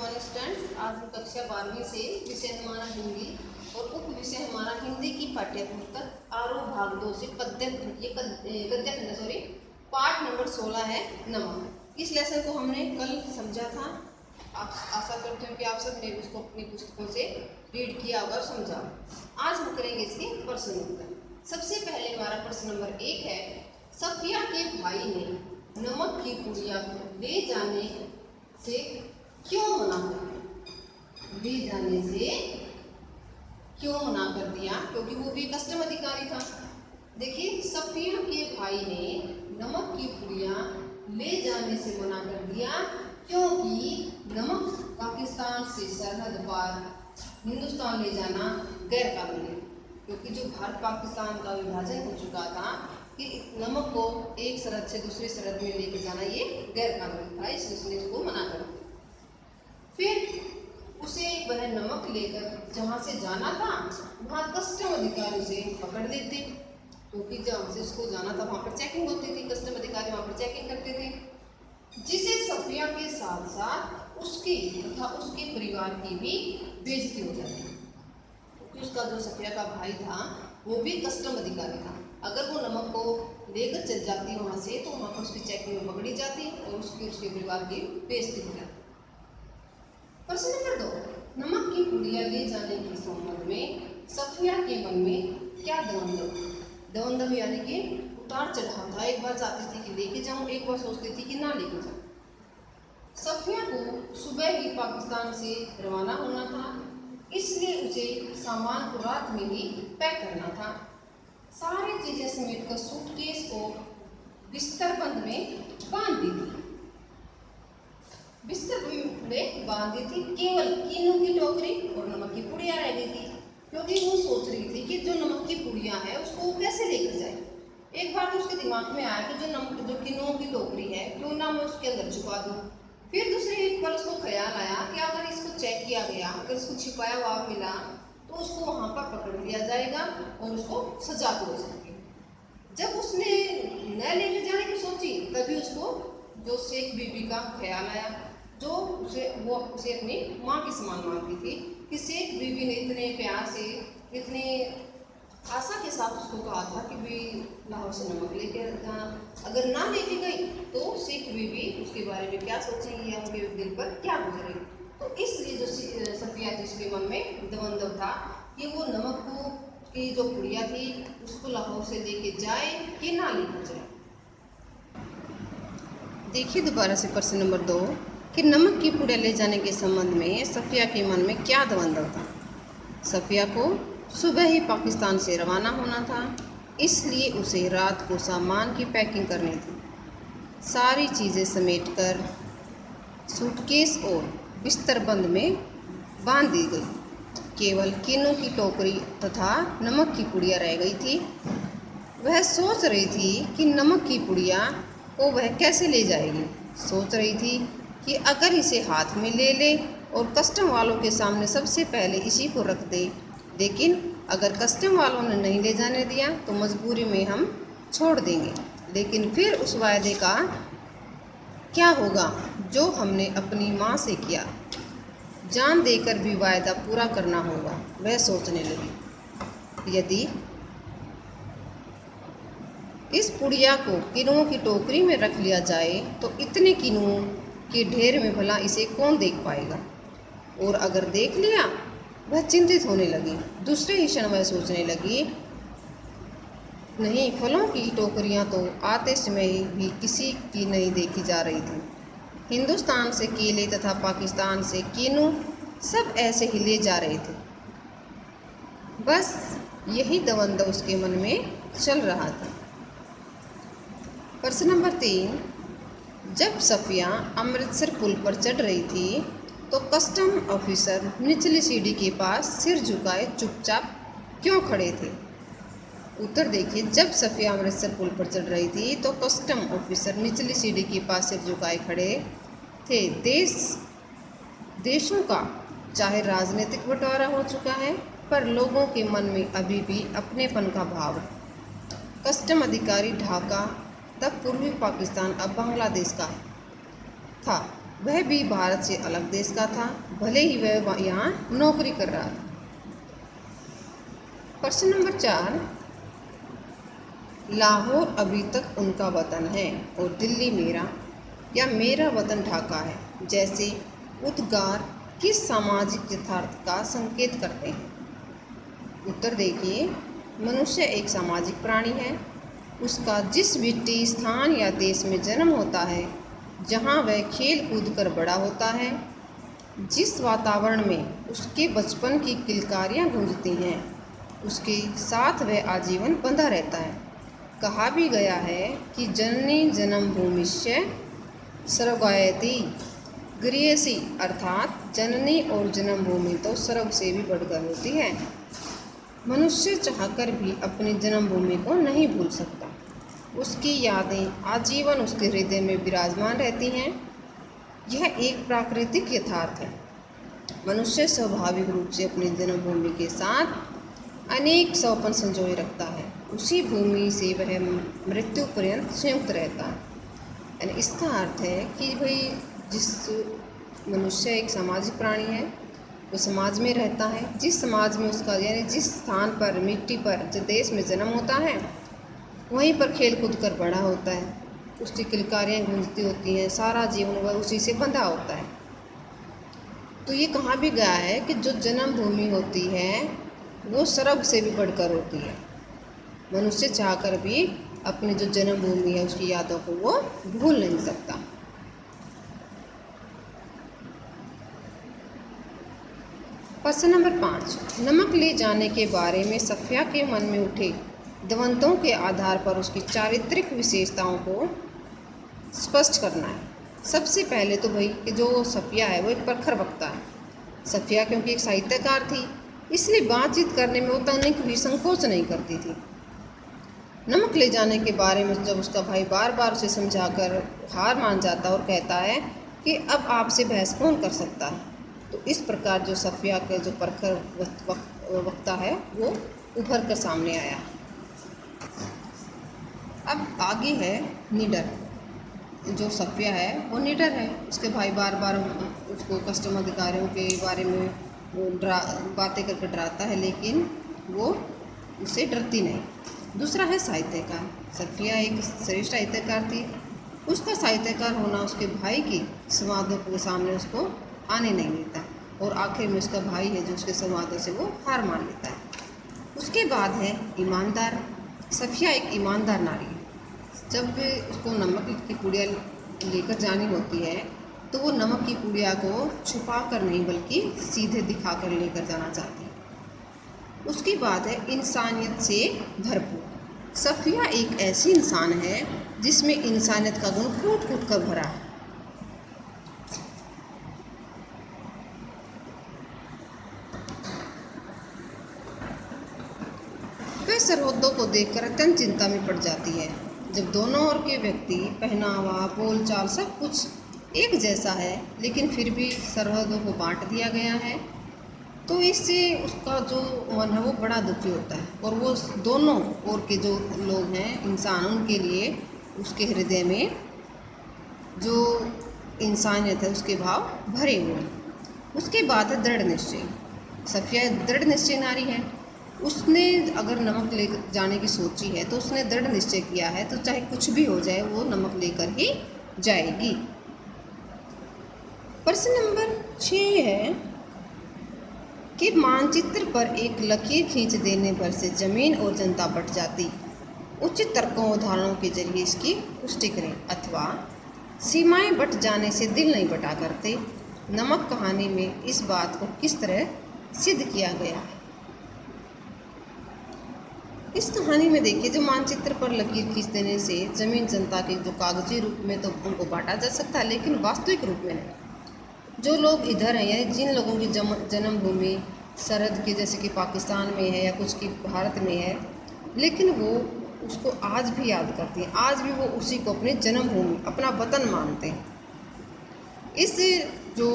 नमस्कार स्टूडेंट्स, आज हम कक्षा 12वीं से विषय हमारा हिंदी और उप विषय हमारा हिंदी की पाठ्य पुस्तक आरोह भाग 2 से गद्य खंड पाठ नंबर 16 है नमक। इस लेसन को हमने कल समझा था। आप आशा करते हैं कि आप सब ने उसको अपनी पुस्तकों से रीड किया होगा और समझा। आज हम करेंगे इसके प्रश्न उत्तर। सबसे पहले हमारा प्रश्न नंबर 1 है, सफिया के भाई ने नमक की पुड़िया को ले जाने से क्यों मना कर दिया? ले जाने से क्यों मना कर दिया? क्योंकि वो भी कस्टम अधिकारी था। देखिए, सफिया के भाई ने नमक की पुड़िया ले जाने से मना कर दिया क्योंकि नमक पाकिस्तान से सरहद पार हिंदुस्तान ले जाना गैर कानूनी है। क्योंकि जो भारत पाकिस्तान का विभाजन हो चुका था कि नमक को एक सरहद से दूसरी सरहद में लेके जाना ये गैर कानूनी था, इसलिए उसने उसको मना कर दिया। फिर उसे वह नमक लेकर जहाँ से जाना था वहाँ कस्टम अधिकारी उसे पकड़ लेते, क्योंकि जहाँ से उसको जाना था वहाँ पर चेकिंग होती थी, कस्टम अधिकारी वहाँ पर चेकिंग करते थे, जिसे सफिया के साथ साथ उसकी तथा उसके परिवार की भी बेइज्जती हो जाती है। क्योंकि उसका जो सफिया का भाई था वो भी कस्टम अधिकारी था। अगर वो नमक को लेकर चल जाती वहाँ से तो वहाँ पर उसकी चेकिंग में पकड़ी जाती और उसके परिवार की बेइज्जती हो जाती। प्रश्न नंबर 2, नमक की पुड़िया ले जाने के संबंध में सफिया के मन में क्या द्वंद्व यानी कि उतार चढ़ाव था। एक बार चाहती थी कि लेके जाऊं, एक बार सोचती थी कि ना लेके जाऊं। सफिया को सुबह ही पाकिस्तान से रवाना होना था, इसलिए उसे सामान को रात में ही पैक करना था। सारी चीजें समेटकर सूटकेस को बिस्तरबंद में बांध दी थी। बिस्तर में बांधी थी, केवल कीनों की टोकरी और नमक की पुड़िया रह गई थी। क्योंकि वो सोच रही थी कि जो नमक की पुड़िया है उसको वो कैसे लेकर जाए। एक बार तो उसके दिमाग में आया कि जो कीनों की टोकरी है क्यों ना मैं उसके अंदर छुपा दूँ। फिर दूसरे एक बार उसको ख्याल आया कि अगर इसको चेक किया गया, अगर इसको छिपाया हुआ मिला तो उसको वहाँ पर पकड़ लिया जाएगा और उसको सजा भी हो सकती है। जब उसने न लेके जाने की सोची तभी उसको जो शेख बीबी का ख्याल आया, जो उसे अपनी माँ की समान मानती थी, कि शेख बीबी ने इतने प्यार से इतनी आशा के साथ उसको कहा था कि भी लाहौर से नमक लेके जाना। अगर ना लेके गई तो शेख बीबी उसके बारे में क्या सोचेंगी या उनके दिल पर क्या गुजरेगी। तो इसलिए जो सफिया थी उसके मन में द्वंद्व था कि वो नमक को की जो पुड़िया थी उसको लाहौर से लेके जाए कि ना लेकर जाए। देखिए दोबारा से प्रश्न नंबर 2 कि नमक की पुड़िया ले जाने के संबंध में सफिया के मन में क्या द्वंद्व था। सफिया को सुबह ही पाकिस्तान से रवाना होना था, इसलिए उसे रात को सामान की पैकिंग करनी थी। सारी चीज़ें समेटकर सूटकेस और बिस्तरबंद में बांध दी गई, केवल कीनों की टोकरी तथा नमक की पुड़िया रह गई थी। वह सोच रही थी कि नमक की पुड़िया को वह कैसे ले जाएगी। सोच रही थी कि अगर इसे हाथ में ले ले और कस्टम वालों के सामने सबसे पहले इसी को रख दे, लेकिन अगर कस्टम वालों ने नहीं ले जाने दिया तो मजबूरी में हम छोड़ देंगे। लेकिन फिर उस वायदे का क्या होगा जो हमने अपनी माँ से किया, जान देकर भी वायदा पूरा करना होगा। वह सोचने लगी, यदि इस पुड़िया को किनुओं की टोकरी में रख लिया जाए तो इतने किनुओं के ढेर में भला इसे कौन देख पाएगा, और अगर देख लिया। वह चिंतित होने लगी। दूसरे ही क्षण वह सोचने लगी, नहीं, फलों की टोकरियां तो आते समय भी किसी की नहीं देखी जा रही थी। हिंदुस्तान से केले तथा पाकिस्तान से कीनू सब ऐसे ही ले जा रहे थे। बस यही द्वंद्व उसके मन में चल रहा था। प्रश्न नंबर 3, जब सफिया अमृतसर पुल पर चढ़ रही थी तो कस्टम ऑफिसर निचली सीढ़ी के पास सिर झुकाए चुपचाप क्यों खड़े थे। उत्तर देखिए, जब सफिया अमृतसर पुल पर चढ़ रही थी तो कस्टम ऑफिसर निचली सीढ़ी के पास सिर झुकाए खड़े थे। देशों का चाहे राजनीतिक बंटवारा हो चुका है, पर लोगों के मन में अभी भी अपनेपन का भाव है। कस्टम अधिकारी ढाका तब पूर्वी पाकिस्तान अब बांग्लादेश का था। वह भी भारत से अलग देश का था, भले ही वह यहाँ नौकरी कर रहा था। प्रश्न नंबर 4, लाहौर अभी तक उनका वतन है और दिल्ली मेरा या मेरा वतन ढाका है जैसे उद्गार किस सामाजिक यथार्थ का संकेत करते हैं? उत्तर देखिए, मनुष्य एक सामाजिक प्राणी है। उसका जिस मिट्टी, स्थान या देश में जन्म होता है, जहाँ वह खेल कूद कर बड़ा होता है, जिस वातावरण में उसके बचपन की किलकारियाँ गूंजती हैं, उसके साथ वह आजीवन बंधा रहता है। कहा भी गया है कि जननी जन्मभूमिश्च स्वर्गायति गृहसी, अर्थात जननी और जन्मभूमि तो स्वर्ग से भी बढ़कर होती है। मनुष्य चाहकर भी अपनी जन्मभूमि को नहीं भूल सकता। उसकी यादें आजीवन उसके हृदय में विराजमान रहती हैं। यह एक प्राकृतिक यथार्थ है। मनुष्य स्वाभाविक रूप से अपनी जन्मभूमि के साथ अनेक सौपन संजोए रखता है। उसी भूमि से वह मृत्यु पर्यंत संयुक्त रहता है। यानी इसका अर्थ है कि भाई जिस मनुष्य एक सामाजिक प्राणी है, वो समाज में रहता है। जिस समाज में उसका यानी जिस स्थान पर, मिट्टी पर, जो देश में जन्म होता है, वहीं पर खेल कूद कर बड़ा होता है। उसकी किलकारियाँ गूंजती होती हैं, सारा जीवन वह उसी से बंधा होता है। तो ये कहा भी गया है कि जो जन्मभूमि होती है वो स्वर्ग से भी बढ़कर होती है। मनुष्य चाहकर भी अपनी जो जन्मभूमि है उसकी यादों को वो भूल नहीं सकता। प्रश्न नंबर 5, नमक ले जाने के बारे में सफिया के मन में उठे द्वंद्वों के आधार पर उसकी चारित्रिक विशेषताओं को स्पष्ट करना है। सबसे पहले तो भाई कि जो सफिया है वो एक प्रखर वक्ता है। सफिया क्योंकि एक साहित्यकार थी, इसलिए बातचीत करने में वो तनिक भी संकोच नहीं करती थी। नमक ले जाने के बारे में जब उसका भाई बार बार उसे समझाकर हार मान जाता और कहता है कि अब आपसे बहस कौन कर सकता है, तो इस प्रकार जो सफिया के जो प्रखर वक्ता है वो उभर कर सामने आया। अब आगे है निडर। जो सफिया है वो निडर है। उसके भाई बार बार उसको कस्टम अधिकारियों के बारे में बातें करके डराता है, लेकिन वो उससे डरती नहीं। दूसरा है साहित्यकार। सफिया एक श्रेष्ठ साहित्यकार थी। उसका साहित्यकार होना उसके भाई की संवादों के सामने उसको आने नहीं देता, और आखिर में उसका भाई है जो उसके संवादों से वो हार मान लेता है। उसके बाद है ईमानदार। सफिया एक ईमानदार नारी है। जब भी उसको नमक की पुड़िया लेकर जानी होती है तो वो नमक की पुड़िया को छुपा कर नहीं बल्कि सीधे दिखा कर लेकर जाना चाहती है। उसकी बात है इंसानियत से भरपूर। सफिया एक ऐसी इंसान है जिसमें इंसानियत का गुण कूट कूट कर भरा है। वह सरहदों को देखकर अत्यंत चिंता में पड़ जाती है। जब दोनों ओर के व्यक्ति, पहनावा, बोलचाल सब कुछ एक जैसा है, लेकिन फिर भी सरहदों को बांट दिया गया है, तो इससे उसका जो मन है वो बड़ा दुखी होता है। और वो दोनों ओर के जो लोग हैं, इंसान, उनके लिए उसके हृदय में जो इंसानियत है उसके भाव भरे हुए हैं। उसके बाद है दृढ़ निश्चय। सफिया दृढ़ निश्चय नारी है। उसने अगर नमक ले जाने की सोची है तो उसने दृढ़ निश्चय किया है, तो चाहे कुछ भी हो जाए वो नमक लेकर ही जाएगी। प्रश्न नंबर 6 है कि मानचित्र पर एक लकीर खींच देने पर से जमीन और जनता बट जाती। उचित तर्कों उदाहरणों के जरिए इसकी पुष्टि करें। अथवा सीमाएं बट जाने से दिल नहीं बटा करते। नमक कहानी में इस बात को किस तरह सिद्ध किया गया है? इस कहानी में देखिए, जो मानचित्र पर लकीर खींच देने से जमीन जनता के जो कागजी रूप में तो उनको बांटा जा सकता है, लेकिन वास्तविक रूप में नहीं। जो लोग इधर हैं, यानी जिन लोगों की जन्मभूमि सरहद के जैसे कि पाकिस्तान में है या कुछ की भारत में है, लेकिन वो उसको आज भी याद करती हैं। आज भी वो उसी को अपनी जन्मभूमि, अपना वतन मानते हैं। इस जो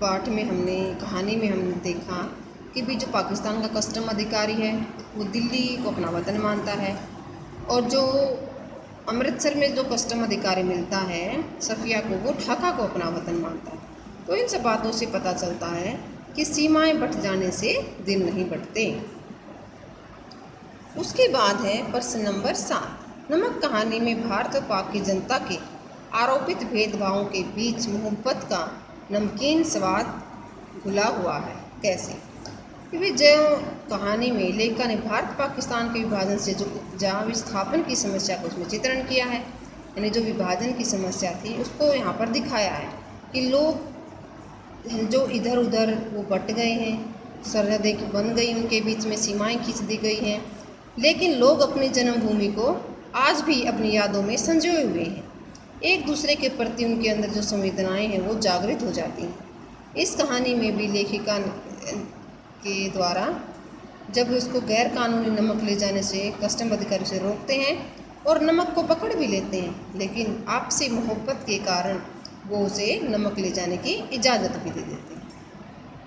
पाठ में हमने, कहानी में हमने देखा कि भी जो पाकिस्तान का कस्टम अधिकारी है वो दिल्ली को अपना वतन मानता है, और जो अमृतसर में जो कस्टम अधिकारी मिलता है सफिया को, वो ढाका को अपना वतन मानता है। तो इन सब बातों से पता चलता है कि सीमाएं बंट जाने से दिल नहीं बंटते। उसके बाद है प्रश्न नंबर 7। नमक कहानी में भारत और पाक की जनता के आरोपित भेदभावों के बीच मोहब्बत का नमकीन स्वाद घुला हुआ है, कैसे? क्योंकि जो कहानी में लेखक ने भारत पाकिस्तान के विभाजन से जो जहाँ विस्थापन की समस्या को उसमें चित्रण किया है, यानी जो विभाजन की समस्या थी उसको यहाँ पर दिखाया है कि लोग जो इधर उधर वो बट गए हैं, सरहदें बन गई, उनके बीच में सीमाएं खींच दी गई हैं, लेकिन लोग अपनी जन्मभूमि को आज भी अपनी यादों में संजोए हुए हैं। एक दूसरे के प्रति उनके अंदर जो संवेदनाएं हैं वो जागृत हो जाती हैं। इस कहानी में भी लेखिका के द्वारा जब उसको गैर कानूनी नमक ले जाने से कस्टम अधिकारी उसे रोकते हैं और नमक को पकड़ भी लेते हैं, लेकिन आपसी मोहब्बत के कारण वो उसे नमक ले जाने की इजाज़त भी दे देते हैं।